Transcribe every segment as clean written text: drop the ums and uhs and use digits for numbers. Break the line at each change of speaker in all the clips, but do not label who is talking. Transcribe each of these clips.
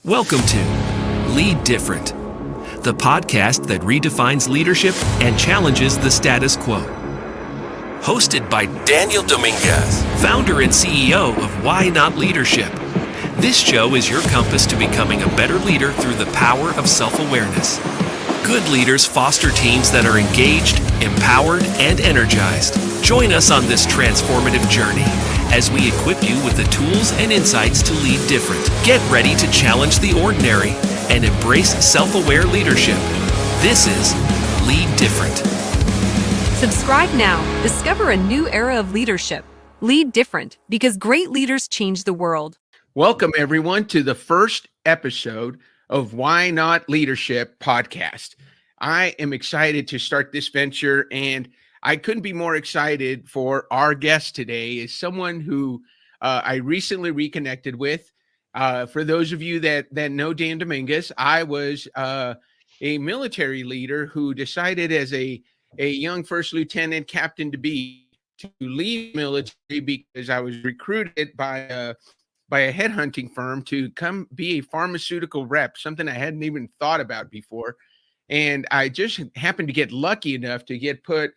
Welcome to Lead Different, the podcast that redefines leadership and challenges the status quo. Hosted by Daniel Dominguez, founder and CEO of Why Not Leadership. This show is your compass to becoming a better leader through the power of self-awareness. Good leaders foster teams that are engaged, empowered, and energized. Join us on this transformative journey as we equip you with the tools and insights to lead different. Get ready to challenge the ordinary and embrace self-aware leadership. This is Lead Different.
Subscribe now. Discover a new era of leadership. Lead different, because great leaders change the world.
Welcome, everyone, to the first episode of Why Not Leadership podcast. I am excited to start this venture, and I couldn't be more excited for our guest today is someone who I recently reconnected with. For those of you that know Dan Dominguez, I was a military leader who decided as a young first lieutenant captain to leave the military because I was recruited by a headhunting firm to come be a pharmaceutical rep, something I hadn't even thought about before. And I just happened to get lucky enough to get put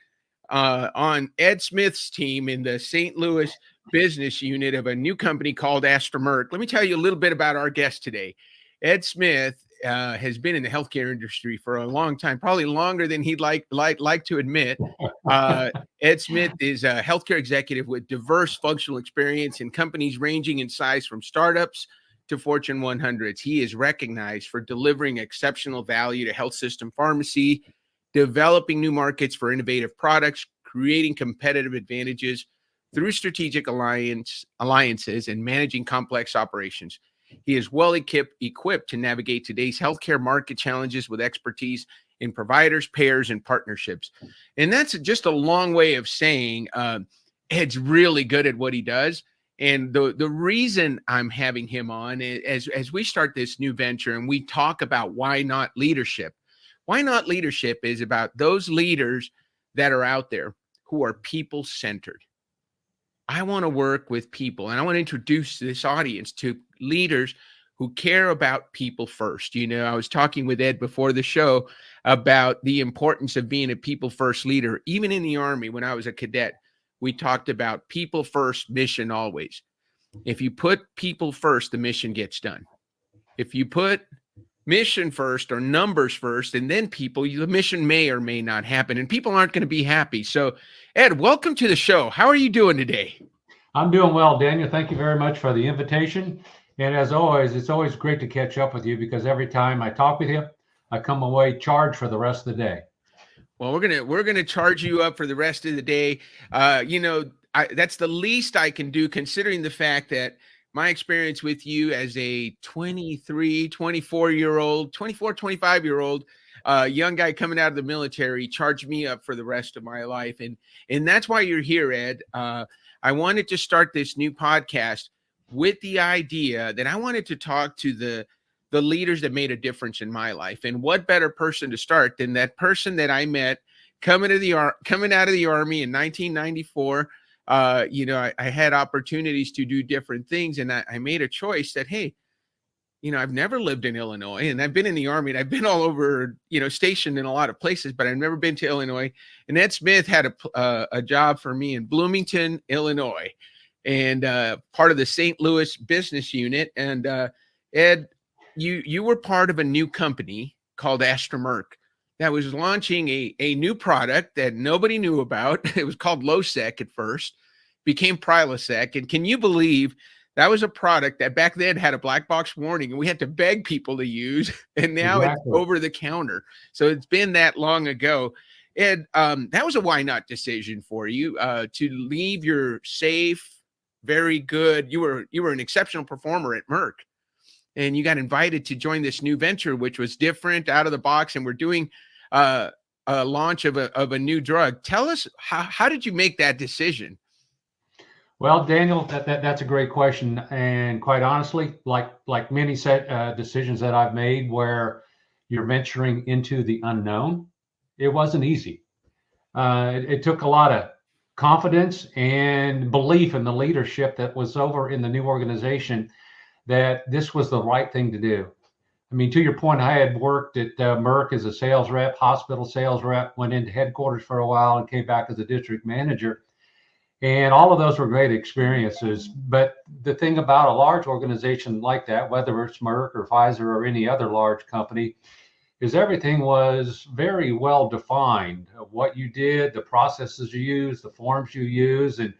on Ed Smith's team in the St. Louis business unit of a new company called Merck. Let me tell you a little bit about our guest today. Ed Smith has been in the healthcare industry for a long time, probably longer than he'd like to admit. Ed Smith is a healthcare executive with diverse functional experience in companies ranging in size from startups to Fortune 100s. He is recognized for delivering exceptional value to health system pharmacy, developing new markets for innovative products, creating competitive advantages through strategic alliances, and managing complex operations. He is well equipped to navigate today's healthcare market challenges with expertise in providers, payers, and partnerships. And that's just a long way of saying Ed's really good at what he does. And the reason I'm having him on is, as we start this new venture and we talk about why not leadership. Why Not Leadership is about those leaders that are out there who are people-centered. I want to work with people, and I want to introduce this audience to leaders who care about people first. You know, I was talking with Ed before the show about the importance of being a people-first leader. Even in the Army, when I was a cadet, we talked about people first, mission always. If you put people first, the mission gets done. If you put mission first or numbers first and then people, the mission may or may not happen, and people aren't going to be happy. So, Ed, welcome to the show. How are you doing today?
I'm doing well, Daniel. Thank you very much for the invitation. And as always, it's always great to catch up with you, because every time I talk with you, I come away charged for the rest of the day.
Well, we're gonna charge you up for the rest of the day. That's the least I can do, considering the fact that my experience with you as a 23, 25-year-old young guy coming out of the military charged me up for the rest of my life. And that's why you're here, Ed. I wanted to start this new podcast with the idea that I wanted to talk to the leaders that made a difference in my life. And what better person to start than that person that I met coming out of the Army in 1994. I had opportunities to do different things, and I made a choice that, hey, I've never lived in Illinois, and I've been in the Army, and I've been all over, stationed in a lot of places, but I've never been to Illinois. And Ed Smith had a job for me in Bloomington, Illinois, and part of the St. Louis business unit. And Ed, you were part of a new company called Merck that was launching a new product that nobody knew about. It was called Losec at first, became Prilosec. And can you believe that was a product that back then had a black box warning and we had to beg people to use, and now It's over the counter. So it's been that long ago. Ed, that was a why not decision for you to leave your safe, very good. You were an exceptional performer at Merck, and you got invited to join this new venture, which was different, out of the box, and we're doing a launch of a new drug. Tell us, how did you make that decision?
Well, Daniel, that's a great question. And quite honestly, like many decisions that I've made where you're venturing into the unknown, it wasn't easy. It took a lot of confidence and belief in the leadership that was over in the new organization that this was the right thing to do. I mean, to your point, I had worked at Merck as a sales rep, hospital sales rep, went into headquarters for a while and came back as a district manager. And all of those were great experiences. But the thing about a large organization like that, whether it's Merck or Pfizer or any other large company, is everything was very well defined. What you did, the processes you use, the forms you use, and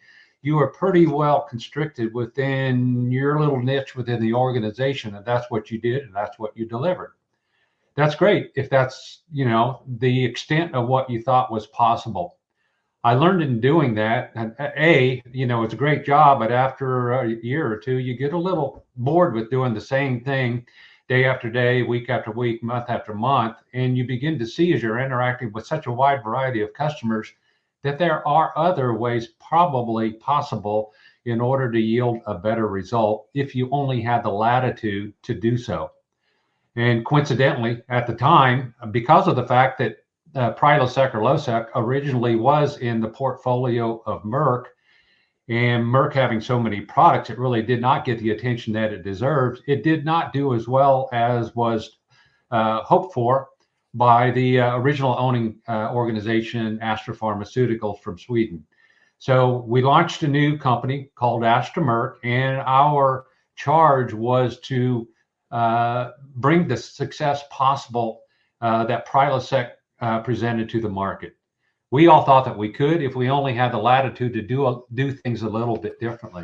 you were pretty well constricted within your little niche within the organization. And that's what you did, and that's what you delivered. That's great if that's, the extent of what you thought was possible. I learned in doing that, and it's a great job, but after a year or two, you get a little bored with doing the same thing day after day, week after week, month after month. And you begin to see, as you're interacting with such a wide variety of customers, that there are other ways probably possible in order to yield a better result if you only had the latitude to do so. And coincidentally, at the time, because of the fact that Prilosec or Losec originally was in the portfolio of Merck, and Merck having so many products, it really did not get the attention that it deserved. It did not do as well as was hoped for by the original owning organization, Astra Pharmaceuticals from Sweden. So we launched a new company called Astra Merck, and our charge was to bring the success possible that Prilosec presented to the market. We all thought that we could if we only had the latitude to do things a little bit differently.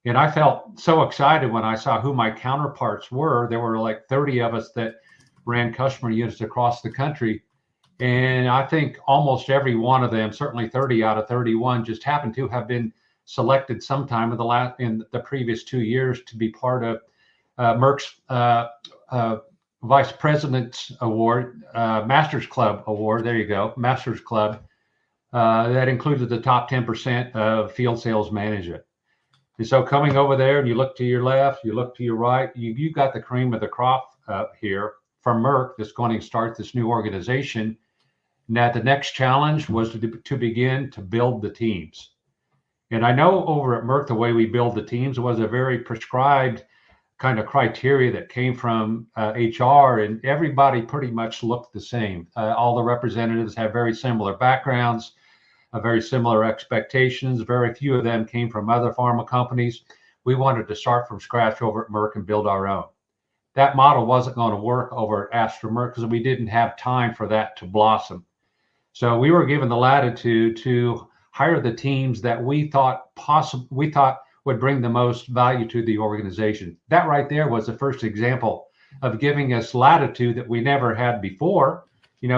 And I felt so excited when I saw who my counterparts were. There were like 30 of us that ran customer units across the country. And I think almost every one of them, certainly 30 out of 31, just happened to have been selected sometime in the previous 2 years to be part of Merck's Vice President's Award, Masters Club Award. There you go, Masters Club. That included the top 10% of field sales management. And so coming over there, and you look to your left, you look to your right, you got the cream of the crop here from Merck that's going to start this new organization. Now the next challenge was to begin to build the teams. And I know over at Merck, the way we build the teams was a very prescribed kind of criteria that came from HR, and everybody pretty much looked the same. All the representatives have very similar backgrounds, very similar expectations. Very few of them came from other pharma companies. We wanted to start from scratch over at Merck and build our own. That model wasn't going to work over at Astra Merck because we didn't have time for that to blossom. So we were given the latitude to hire the teams that we thought would bring the most value to the organization. That right there was the first example of giving us latitude that we never had before,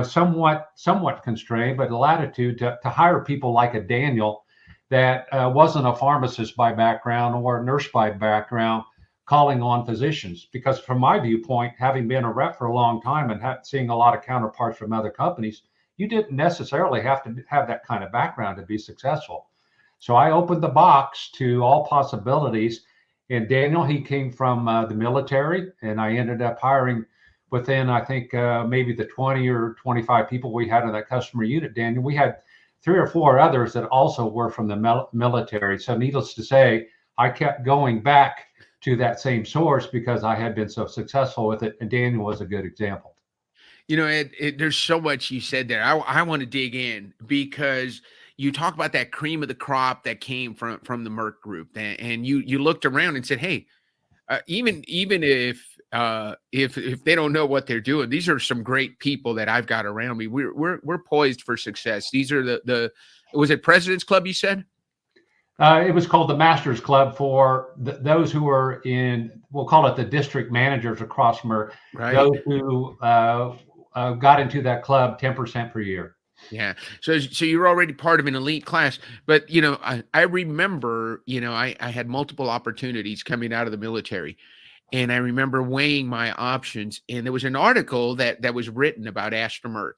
somewhat constrained, but the latitude to hire people like a Daniel that wasn't a pharmacist by background or a nurse by background calling on physicians. Because from my viewpoint, having been a rep for a long time and seeing a lot of counterparts from other companies, you didn't necessarily have to have that kind of background to be successful. So I opened the box to all possibilities. And Daniel, he came from the military, and I ended up hiring within, I think, maybe the 20 or 25 people we had in that customer unit, Daniel. We had 3 or 4 others that also were from the military. So needless to say, I kept going back to that same source because I had been so successful with it. And Daniel was a good example.
There's so much you said there. I want to dig in because you talk about that cream of the crop that came from the Merck group, and you looked around and said, "Hey, even if they don't know what they're doing, these are some great people that I've got around me. We're poised for success. These are was it President's Club you said?"
It was called the Masters Club for those who were we'll call it the district managers across Merck, right? Those who got into that club 10% per year.
Yeah. So you're already part of an elite class, but I remember, I had multiple opportunities coming out of the military, and I remember weighing my options, and there was an article that was written about Astra Merck,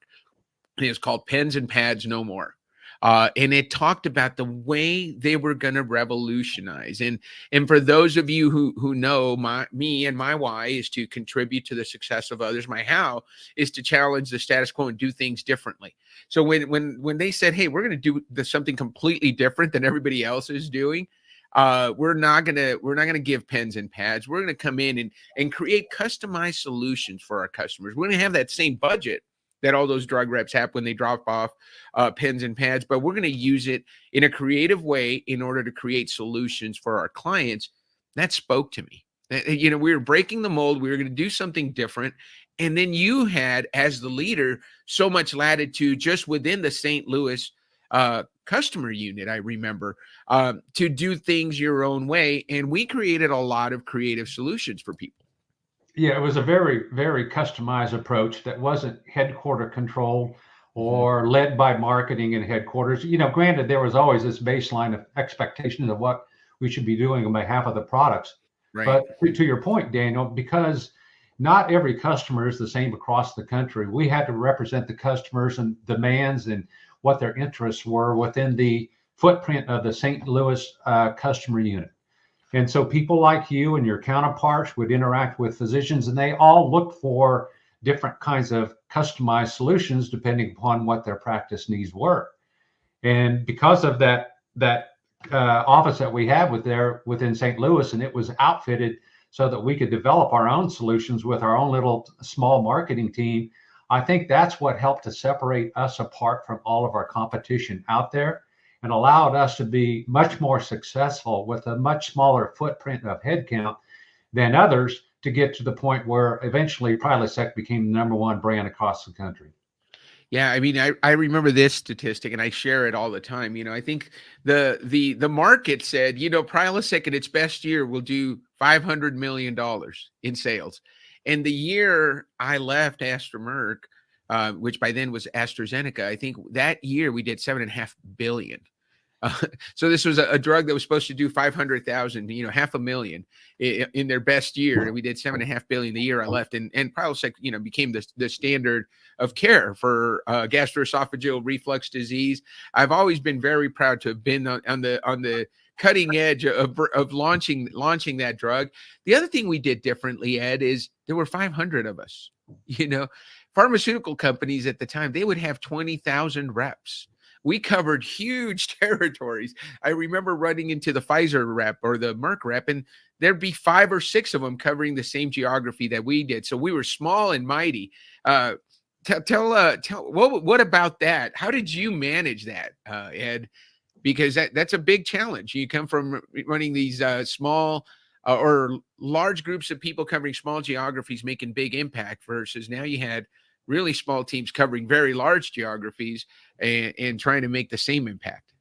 and it was called Pens and Pads No More. And it talked about the way they were going to revolutionize. And for those of you who know, me and my why is to contribute to the success of others. My how is to challenge the status quo and do things differently. So when they said, "Hey, we're going to do something completely different than everybody else is doing," we're not gonna give pens and pads. We're gonna come in and create customized solutions for our customers. We're gonna have that same budget that all those drug reps have when they drop off pens and pads, but we're gonna use it in a creative way in order to create solutions for our clients. That spoke to me. You know, we were breaking the mold. We were going to do something different. And then you had, as the leader, so much latitude just within the St. Louis customer unit, I remember, to do things your own way. And we created a lot of creative solutions for people.
Yeah, it was a very, very customized approach that wasn't headquarter controlled or led by marketing and headquarters. You know, granted, there was always this baseline of expectations of what we should be doing on behalf of the products.
Right.
But to your point, Daniel, because not every customer is the same across the country, we had to represent the customers and demands and what their interests were within the footprint of the St. Louis customer unit. And so people like you and your counterparts would interact with physicians, and they all looked for different kinds of customized solutions depending upon what their practice needs were. And because of that office that we have within St. Louis, and it was outfitted so that we could develop our own solutions with our own little small marketing team. I think that's what helped to separate us apart from all of our competition out there and allowed us to be much more successful with a much smaller footprint of headcount than others to get to the point where eventually Prilosec became the #1 brand across the country.
Yeah, I mean, I remember this statistic, and I share it all the time. You know, I think the market said, you know, Prilosec in its best year will do $500 million in sales. And the year I left Astra Merck, which by then was AstraZeneca, I think that year we did $7.5 billion. So this was a drug that was supposed to do 500,000, you know, $500,000 in their best year. And we did $7.5 billion the year I left. And Prilosec, you know, became the standard of care for gastroesophageal reflux disease. I've always been very proud to have been on the cutting edge of launching that drug. The other thing we did differently, Ed, is there were 500 of us. You know, pharmaceutical companies at the time, they would have 20,000 reps. We covered huge territories. I remember running into the Pfizer rep or the Merck rep, and there'd be 5 or 6 of them covering the same geography that we did. So we were small and mighty. Tell what about that? How did you manage that, Ed? Because that's a big challenge. You come from running these small or large groups of people covering small geographies, making big impact, versus now you had really small teams covering very large geographies and trying to make the same impact.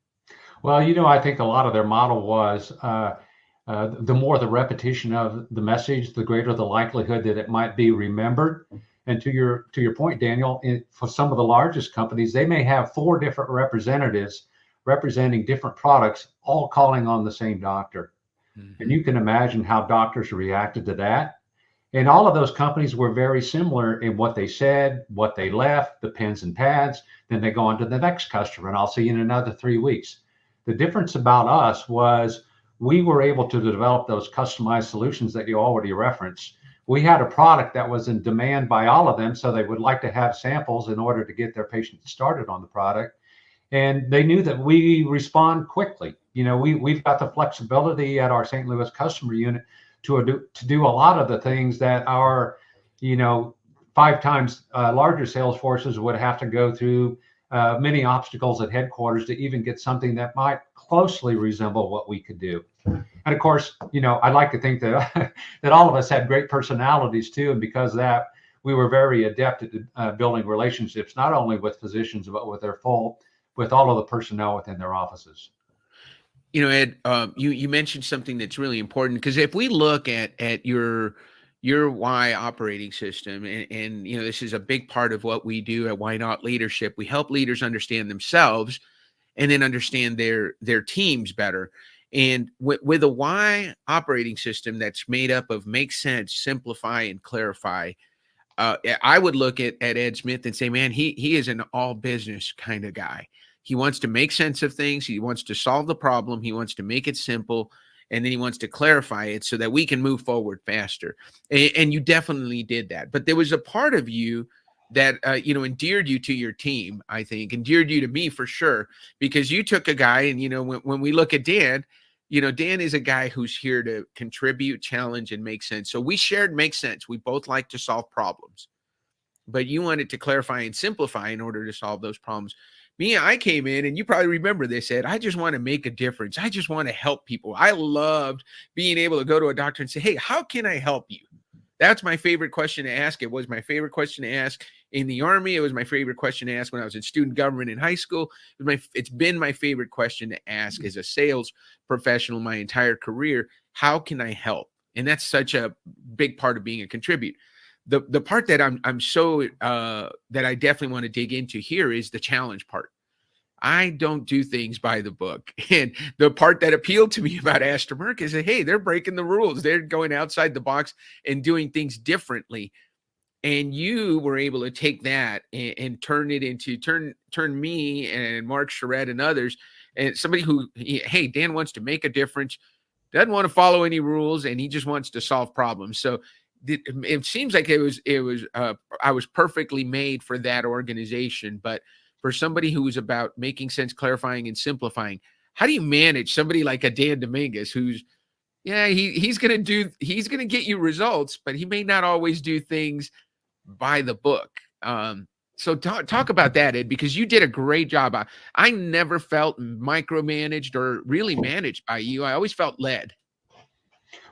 Well, you know, I think a lot of their model was the more the repetition of the message, the greater the likelihood that it might be remembered. And to your point, Daniel, for some of the largest companies, they may have 4 different representatives representing different products, all calling on the same doctor. Mm-hmm. And you can imagine how doctors reacted to that. And all of those companies were very similar in what they said, what they left, the pens and pads. Then they go on to the next customer, and I'll see you in another 3 weeks. The difference about us was we were able to develop those customized solutions that you already referenced. We had a product that was in demand by all of them, so they would like to have samples in order to get their patients started on the product. And they knew that we respond quickly. You know, we've got the flexibility at our St. Louis customer unit to do a lot of the things that our, you know, 5 times larger sales forces would have to go through many obstacles at headquarters to even get something that might closely resemble what we could do. And of course, you know, I'd like to think that that all of us had great personalities too, and because of that, we were very adept at building relationships, not only with physicians but with all of the personnel within their offices.
You know, Ed, you mentioned something that's really important, because if we look at your why operating system, and you know, this is a big part of what we do at Why Not Leadership. We help leaders understand themselves and then understand their teams better. And with a why operating system that's made up of make sense, simplify, and clarify, I would look at Ed Smith and say, man, he is an all business kind of guy. He wants to make sense of things. He wants to solve the problem. He wants to make it simple. And then he wants to clarify it so that we can move forward faster. And you definitely did that. But there was a part of you that, you know, endeared you to your team, I think, endeared you to me for sure, because you took a guy, and, you know, when we look at Dan, Dan is a guy who's here to contribute, challenge, and make sense. So we shared make sense. We both like to solve problems, but you wanted to clarify and simplify in order to solve those problems. I came in, and you probably remember this, Ed. I just want to make a difference. I just want to help people. I loved being able to go to a doctor and say, hey, how can I help you? That's my favorite question to ask. It was my favorite question to ask in the Army. It was my favorite question to ask when I was in student government in high school. It's been my favorite question to ask as a sales professional my entire career. How can I help? And that's such a big part of being a contributor. The part that I'm so that I definitely want to dig into here is the challenge part. I don't do things by the book. And the part that appealed to me about Astor Merck is that, hey, they're breaking the rules. They're going outside the box and doing things differently. And you were able to take that and turn it into turn me and Mark Charette and others, and somebody who, hey, Dan wants to make a difference, doesn't want to follow any rules, and he just wants to solve problems. So it seems like I was perfectly made for that organization. But for somebody who is about making sense, clarifying, and simplifying, how do you manage somebody like a Dan Dominguez who's, he's going to get you results, but he may not always do things by the book. So talk about that, Ed, because you did a great job. I never felt micromanaged or really managed by you. I always felt led.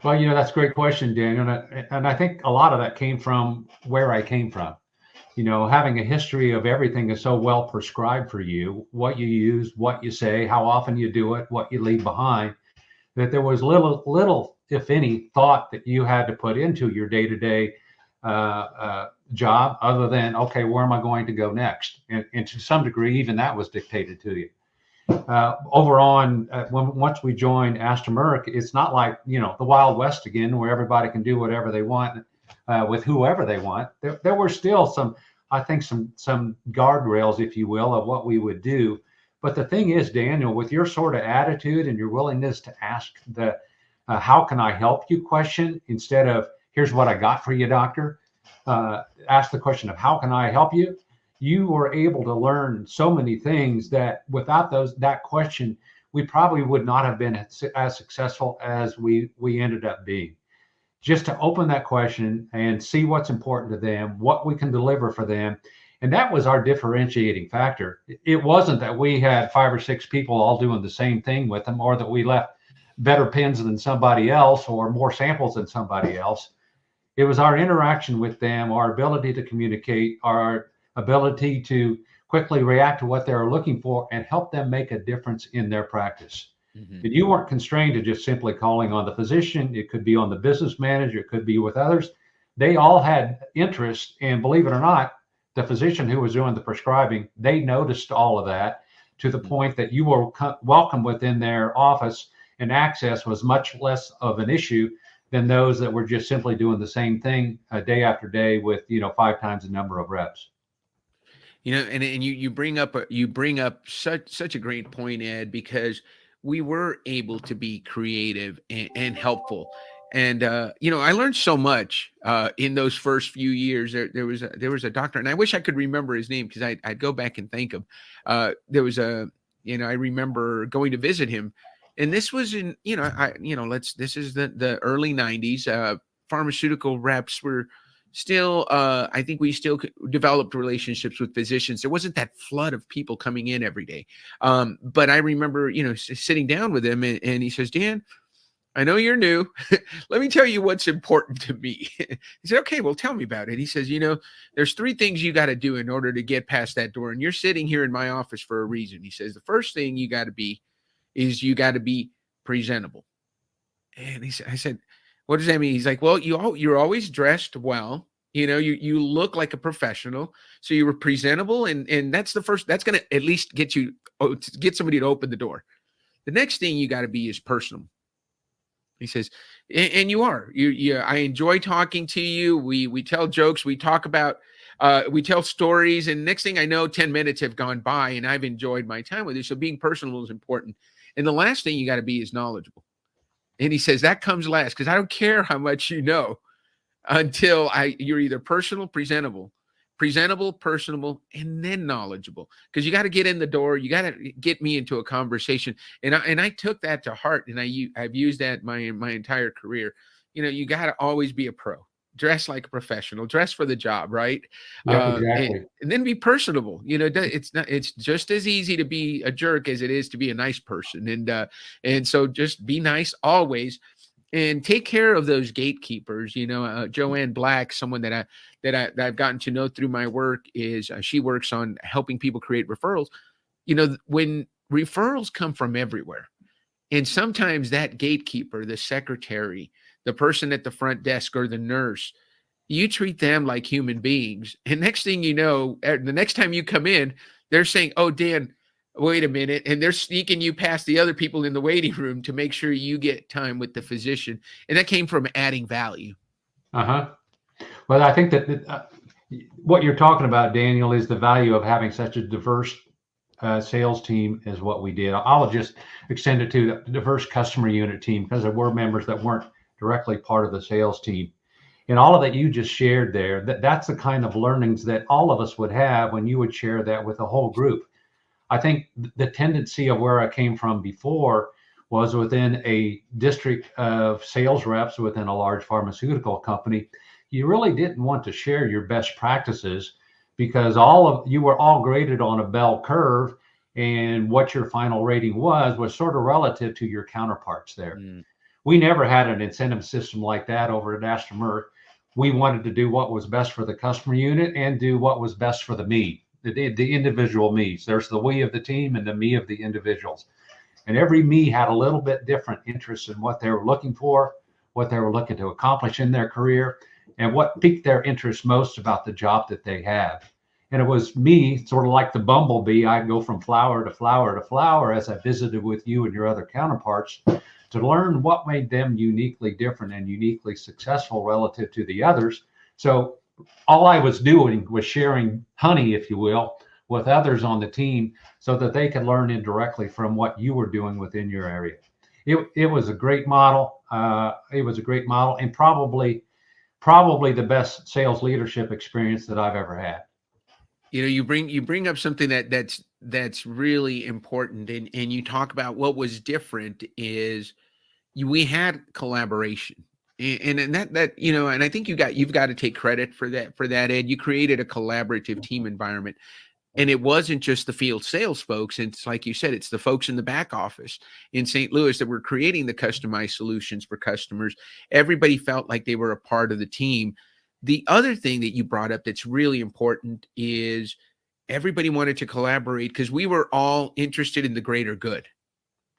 Well, that's a great question, Daniel. And I think a lot of that came from where I came from. Having a history of everything is so well prescribed for you, what you use, what you say, how often you do it, what you leave behind, that there was little, if any, thought that you had to put into your day-to-day job other than, okay, where am I going to go next? And to some degree, even that was dictated to you. Once we joined Astor Merck, it's not like, the Wild West again, where everybody can do whatever they want with whoever they want. There were still some guardrails, if you will, of what we would do. But the thing is, Daniel, with your sort of attitude and your willingness to ask the how can I help you question instead of here's what I got for you, doctor, ask the question of how can I help you? You were able to learn so many things that without that question, we probably would not have been as successful as we ended up being. Just to open that question and see what's important to them, what we can deliver for them. And that was our differentiating factor. It wasn't that we had 5 or 6 people all doing the same thing with them, or that we left better pins than somebody else or more samples than somebody else. It was our interaction with them, our ability to communicate, our ability to quickly react to what they're looking for and help them make a difference in their practice. Mm-hmm. And you weren't constrained to just simply calling on the physician. It could be on the business manager. It could be with others. They all had interest. And believe it or not, the physician who was doing the prescribing, they noticed all of that to the point that you were welcome within their office, and access was much less of an issue than those that were just simply doing the same thing day after day with 5 times the number of reps.
And you bring up such a great point, Ed, because we were able to be creative and helpful. And I learned so much in those first few years. There was a doctor, and I wish I could remember his name because I'd go back and thank him. There was I remember going to visit him, and this was in this is the early 90s. Pharmaceutical reps were still, I think we still developed relationships with physicians. There wasn't that flood of people coming in every day. But I remember, sitting down with him and he says, Dan, I know you're new. Let me tell you what's important to me. He said, okay, well, tell me about it. He says, there's 3 things you got to do in order to get past that door. And you're sitting here in my office for a reason. He says, the first thing you got to be is you got to be presentable. And I said, what does that mean? He's like, well, you're always dressed well. You look like a professional. So you were presentable. And that's that's going to at least get somebody to open the door. The next thing you got to be is personal. He says, and you are. I enjoy talking to you. We tell jokes. We talk about, we tell stories. And next thing I know, 10 minutes have gone by and I've enjoyed my time with you. So being personal is important. And the last thing you got to be is knowledgeable. And he says that comes last because I don't care how much you know until you're either personal, presentable, presentable, personable, and then knowledgeable. Because you got to get in the door. You got to get me into a conversation. And I took that to heart, and I've used that my entire career. You got to always be a pro. Dress like a professional. Dress for the job, right?
Yep,
And,
exactly.
and then be personable. It's just as easy to be a jerk as it is to be a nice person. And so just be nice always. And take care of those gatekeepers. Joanne Black, someone that I've gotten to know through my work, is she works on helping people create referrals. When referrals come from everywhere, and sometimes that gatekeeper, the secretary, the person at the front desk, or the nurse, you treat them like human beings. And next thing you know, the next time you come in, they're saying, "Oh, Dan, wait a minute," and they're sneaking you past the other people in the waiting room to make sure you get time with the physician. And that came from adding value.
Uh-huh. Well, I think that what you're talking about, Daniel, is the value of having such a diverse sales team as what we did. I'll just extend it to the diverse customer unit team, because there were members that weren't directly part of the sales team. And all of that you just shared there, that's the kind of learnings that all of us would have when you would share that with the whole group. I think the tendency of where I came from before was within a district of sales reps within a large pharmaceutical company. You really didn't want to share your best practices, because you were all graded on a bell curve, and what your final rating was sort of relative to your counterparts there. We never had an incentive system like that over at Astra Merck. We wanted to do what was best for the customer unit and do what was best for the me. The individual me's. There's the we of the team and the me of the individuals. And every me had a little bit different interests in what they were looking for, what they were looking to accomplish in their career, and what piqued their interest most about the job that they have. And it was me, sort of like the bumblebee. I'd go from flower to flower to flower as I visited with you and your other counterparts to learn what made them uniquely different and uniquely successful relative to the others. So all I was doing was sharing honey, if you will, with others on the team, so that they could learn indirectly from what you were doing within your area. It was a great model. It was a great model, and probably the best sales leadership experience that I've ever had.
You bring up something that's really important, and you talk about what was different is we had collaboration. And that and I think you've got to take credit for that, Ed. You created a collaborative team environment, and it wasn't just the field sales folks. It's like you said, it's the folks in the back office in St. Louis that were creating the customized solutions for customers. Everybody felt like they were a part of the team. The other thing that you brought up that's really important is everybody wanted to collaborate because we were all interested in the greater good.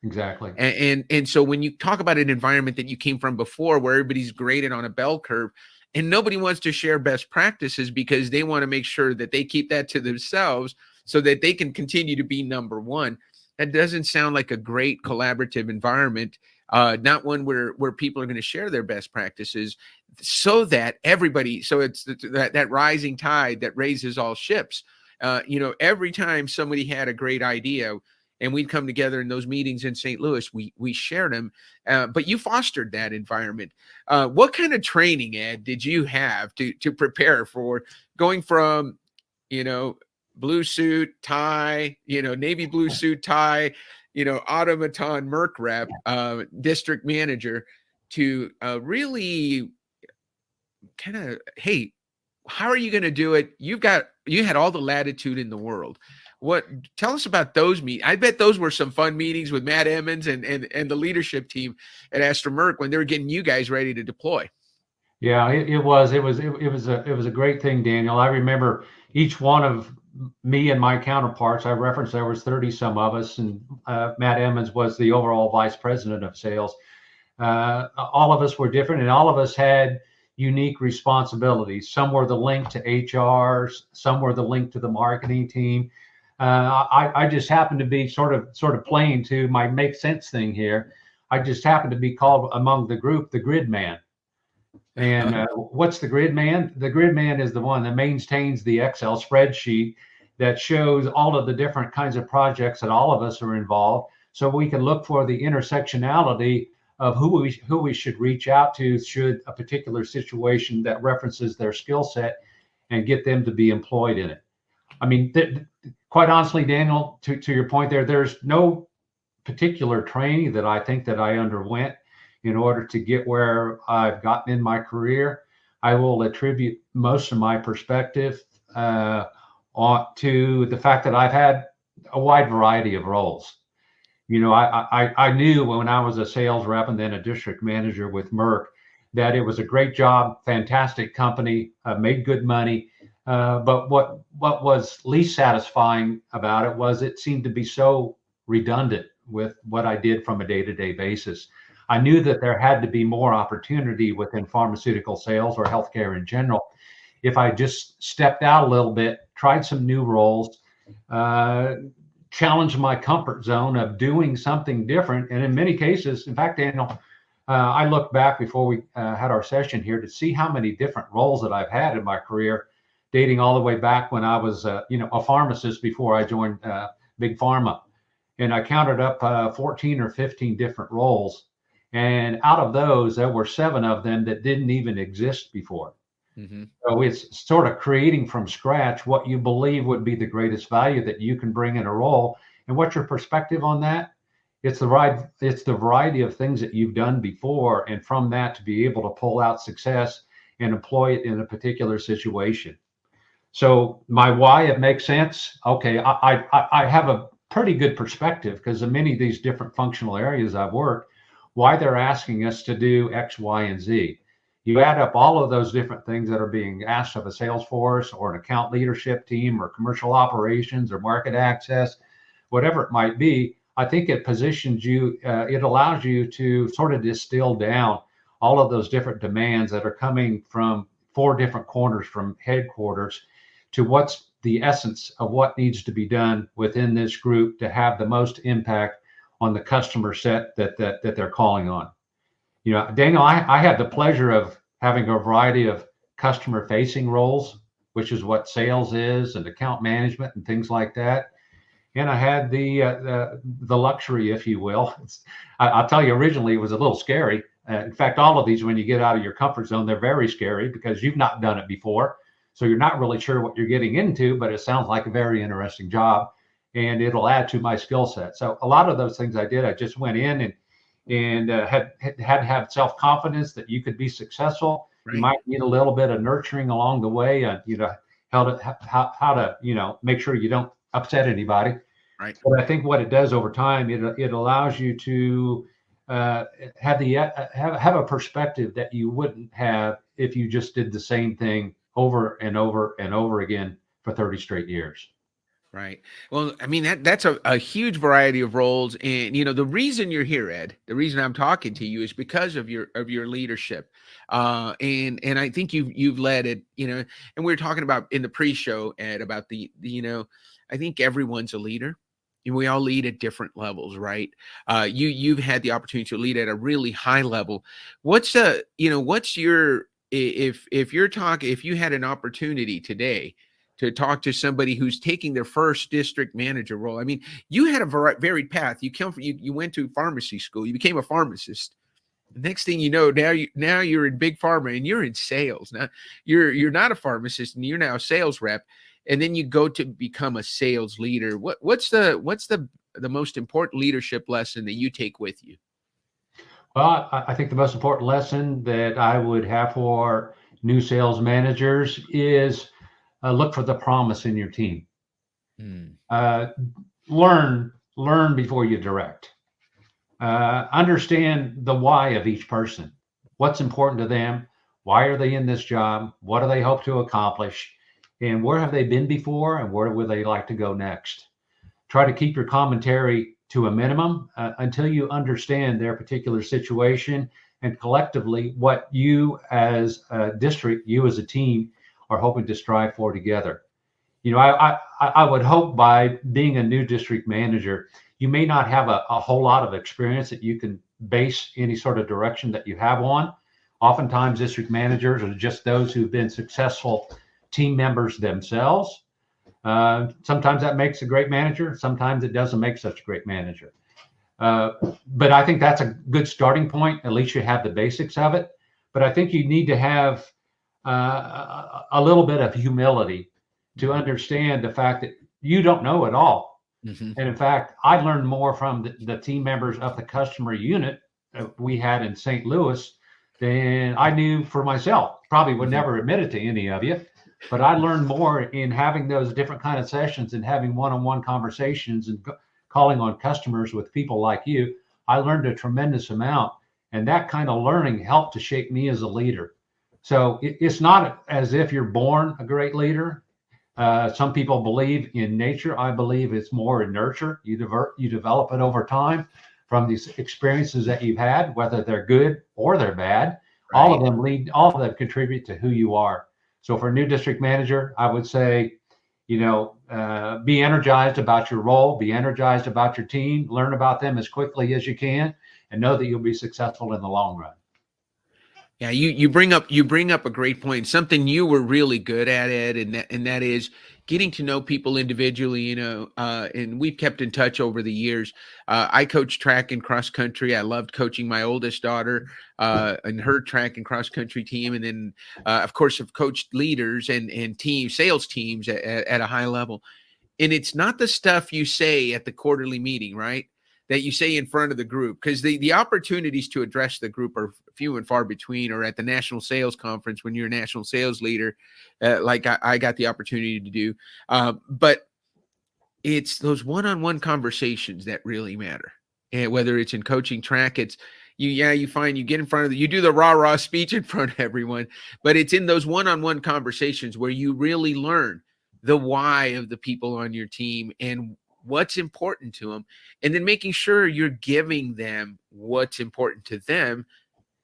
Exactly.
And so when you talk about an environment that you came from before, where everybody's graded on a bell curve, and nobody wants to share best practices because they want to make sure that they keep that to themselves so that they can continue to be number one. That doesn't sound like a great collaborative environment, not one where people are going to share their best practices so that everybody, so it's that rising tide that raises all ships. Every time somebody had a great idea, and we'd come together in those meetings in St. Louis, we shared them, but you fostered that environment. What kind of training, Ed, did you have to prepare for going from, blue suit, tie, navy blue suit, tie, automaton Merck rep, district manager, to really kind of, hey, how are you going to do it? You had all the latitude in the world. Tell us about those meetings. I bet those were some fun meetings with Matt Emmons and the leadership team at Astra Merck when they were getting you guys ready to deploy.
Yeah, it was a great thing, Daniel. I remember each one of me and my counterparts. I referenced there was 30 some of us, and Matt Emmons was the overall vice president of sales. All of us were different, and all of us had unique responsibilities. Some were the link to HR, some were the link to the marketing team. I just happened to be sort of playing to my make sense thing here. I just happened to be called among the group the grid man. And what's the grid man? The grid man is the one that maintains the Excel spreadsheet that shows all of the different kinds of projects that all of us are involved, so we can look for the intersectionality of who we should reach out to should a particular situation that references their skill set and get them to be employed in it. I mean, quite honestly, Daniel, to your point there, there's no particular training that I think that I underwent in order to get where I've gotten in my career. I will attribute most of my perspective to the fact that I've had a wide variety of roles. You know, I knew when I was a sales rep and then a district manager with Merck that it was a great job, fantastic company, made good money. But what was least satisfying about it was it seemed to be so redundant with what I did from a day-to-day basis. I knew that there had to be more opportunity within pharmaceutical sales or healthcare in general. If I just stepped out a little bit, tried some new roles, challenged my comfort zone of doing something different. And in many cases, in fact, Daniel, I looked back before we had our session here to see how many different roles that I've had in my career, dating all the way back when I was, a pharmacist before I joined Big Pharma. And I counted up 14 or 15 different roles. And out of those, there were 7 of them that didn't even exist before. Mm-hmm. So it's sort of creating from scratch what you believe would be the greatest value that you can bring in a role. And what's your perspective on that? It's the variety of things that you've done before, and from that to be able to pull out success and employ it in a particular situation. So my why, it makes sense. Okay, I have a pretty good perspective because in many of these different functional areas I've worked, why they're asking us to do X, Y, and Z. You add up all of those different things that are being asked of a sales force or an account leadership team or commercial operations or market access, whatever it might be. I think it positions you, it allows you to sort of distill down all of those different demands that are coming from 4 different corners from headquarters to what's the essence of what needs to be done within this group to have the most impact on the customer set that they're calling on. You know, Daniel, I had the pleasure of having a variety of customer facing roles, which is what sales is, and account management and things like that. And I had the luxury, if you will. I'll tell you, originally it was a little scary. In fact, all of these, when you get out of your comfort zone, they're very scary because you've not done it before. So you're not really sure what you're getting into, but it sounds like a very interesting job and it'll add to my skill set. So a lot of those things I did, I just went in and had to have self-confidence that you could be successful. Right. You might need a little bit of nurturing along the way, and how to make sure you don't upset anybody.
Right.
But I think what it does over time, it allows you to have a perspective that you wouldn't have if you just did the same thing over and over and over again for 30 straight years.
Right. Well, I mean, that's a huge variety of roles. And, the reason you're here, Ed, the reason I'm talking to you is because of your leadership. And I think you've led it, and we were talking about in the pre-show, Ed, about I think everyone's a leader. And we all lead at different levels, right? You've had the opportunity to lead at a really high level. What's your, if you had an opportunity today to talk to somebody who's taking their first district manager role. I mean, you had a varied path. You went to pharmacy school. You became a pharmacist. The next thing you know, now you're in Big Pharma and you're in sales. Now you're not a pharmacist and you're now a sales rep. And then you go to become a sales leader. What's the most important leadership lesson that you take with you?
Well, I think the most important lesson that I would have for new sales managers is look for the promise in your team. Learn before you direct. Understand the why of each person. What's important to them? Why are they in this job? What do they hope to accomplish? And where have they been before? And where would they like to go next? Try to keep your commentary to a minimum until you understand their particular situation and collectively what you as a district, you as a team, are hoping to strive for together. I would hope by being a new district manager, you may not have a whole lot of experience that you can base any sort of direction that you have on. Oftentimes, district managers are just those who've been successful team members themselves. Sometimes that makes a great manager. Sometimes it doesn't make such a great manager. But I think that's a good starting point. At least you have the basics of it. But I think you need to have a little bit of humility to understand the fact that you don't know it all.
Mm-hmm.
And in fact, I learned more from the team members of the customer unit we had in St. Louis than I knew for myself. Probably would never admit it to any of you, but I learned more in having those different kind of sessions and having one-on-one conversations and calling on customers with people like you. I learned a tremendous amount, and that kind of learning helped to shape me as a leader. So it's not as if you're born a great leader. Some people believe in nature. I believe it's more in nurture. You develop it over time from these experiences that you've had, whether they're good or they're bad.
Right.
All of them contribute to who you are. So for a new district manager, I would say, be energized about your role, be energized about your team, learn about them as quickly as you can, and know that you'll be successful in the long run.
Yeah, you bring up a great point. Something you were really good at, Ed, and that is getting to know people individually. And we've kept in touch over the years. I coached track and cross country. I loved coaching my oldest daughter and her track and cross country team, and then of course I've coached leaders and sales teams at a high level. And it's not the stuff you say at the quarterly meeting, right? That you say in front of the group, because the opportunities to address the group are few and far between, or at the national sales conference when you're a national sales leader, like I got the opportunity to do. But it's those one-on-one conversations that really matter. And whether it's in coaching track, it's you find you get in front of you do the rah-rah speech in front of everyone, but it's in those one-on-one conversations where you really learn the why of the people on your team and what's important to them, and then making sure you're giving them what's important to them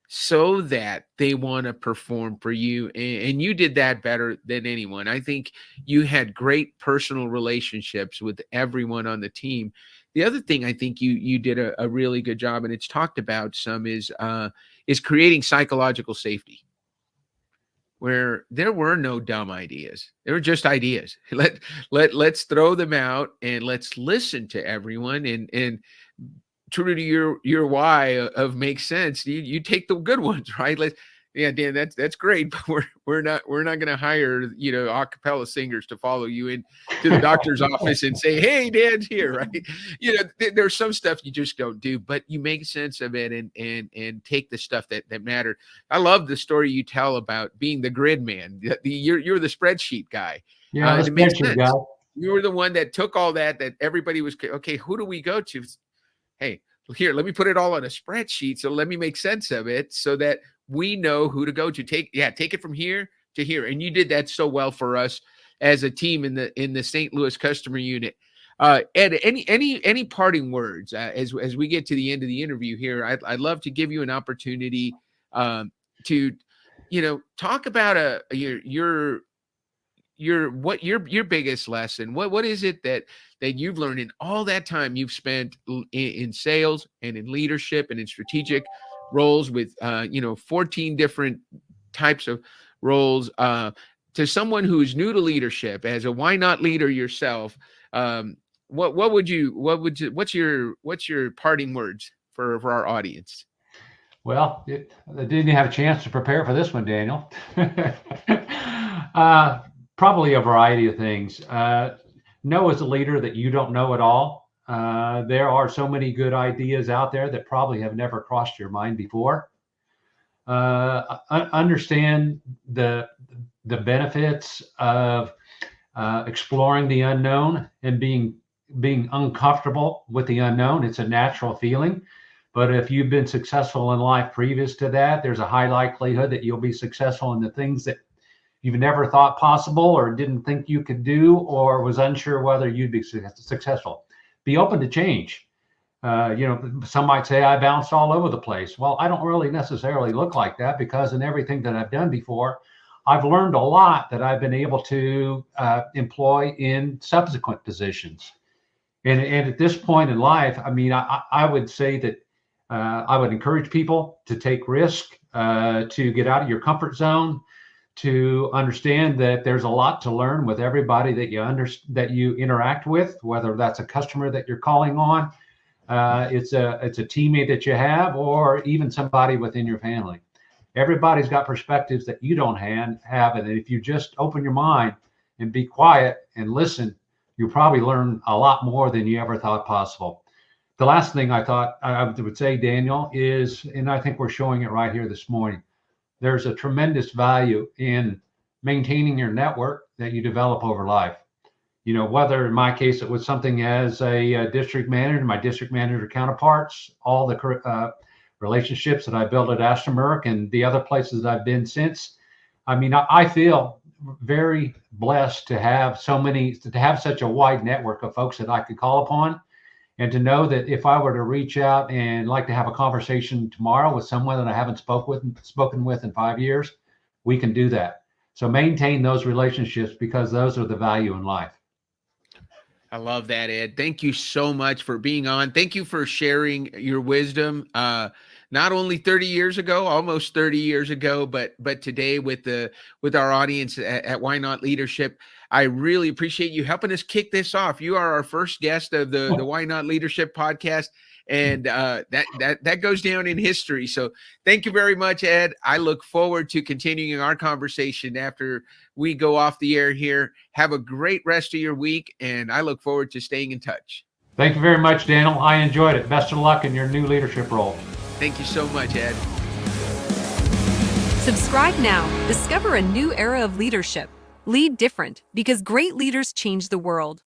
so that they want to perform for you. And you did that better than anyone. I think you had great personal relationships with everyone on the team. The other thing I think you did a really good job, and it's talked about some, is creating psychological safety, where there were no dumb ideas. There were just ideas. Let's throw them out and let's listen to everyone, and true to your why of makes sense. You take the good ones, right? Dan, that's great, but we're not going to hire a cappella singers to follow you in to the doctor's office and say, hey, Dan's here, right? There's some stuff you just don't do, but you make sense of it and take the stuff that mattered. I love the story you tell about being the grid man. You're the spreadsheet guy.
Yeah, the spreadsheet guy.
You were the one that took all that everybody was okay. Who do we go to? Hey, here, let me put it all on a spreadsheet. So let me make sense of it so that we know who to go to. Take it from here to here. And you did that so well for us as a team in the St. Louis customer unit. Ed, any parting words as we get to the end of the interview here? I'd love to give you an opportunity to talk about your biggest lesson. What is it that you've learned in all that time you've spent in sales and in leadership and in strategic roles with 14 different types of roles, to someone who's new to leadership as a why not leader yourself? What's your parting words for our audience?
Well, I didn't have a chance to prepare for this one, Daniel. Probably a variety of things. Know as a leader that you don't know it all. There are so many good ideas out there that probably have never crossed your mind before. Understand the benefits of exploring the unknown and being uncomfortable with the unknown. It's a natural feeling. But if you've been successful in life previous to that, there's a high likelihood that you'll be successful in the things that you've never thought possible or didn't think you could do or was unsure whether you'd be successful. Be open to change. Some might say I bounced all over the place. Well, I don't really necessarily look like that, because in everything that I've done before, I've learned a lot that I've been able to employ in subsequent positions. And at this point in life, I mean, I would say that I would encourage people to take risk, to get out of your comfort zone, to understand that there's a lot to learn with everybody that you interact with, whether that's a customer that you're calling on, it's a teammate that you have, or even somebody within your family. Everybody's got perspectives that you don't have. And if you just open your mind and be quiet and listen, you'll probably learn a lot more than you ever thought possible. The last thing I thought I would say, Daniel, is, and I think we're showing it right here this morning, there's a tremendous value in maintaining your network that you develop over life. You know, whether in my case it was something as a district manager, my district manager counterparts, all the relationships that I built at Ashton Merck and the other places that I've been since. I mean, I feel very blessed to have such a wide network of folks that I could call upon, and to know that if I were to reach out and like to have a conversation tomorrow with someone that I haven't spoken with in 5 years, we can do that. So maintain those relationships, because those are the value in life.
I love that, Ed. Thank you so much for being on. Thank you for sharing your wisdom. Not only 30 years ago, almost 30 years ago, but today with our audience at Why Not Leadership. I really appreciate you helping us kick this off. You are our first guest of the Why Not Leadership podcast, and that goes down in history. So thank you very much, Ed. I look forward to continuing our conversation after we go off the air here. Have a great rest of your week, and I look forward to staying in touch.
Thank you very much, Daniel. I enjoyed it. Best of luck in your new leadership role.
Thank you so much, Ed.
Subscribe now. Discover a new era of leadership. Lead different, because great leaders change the world.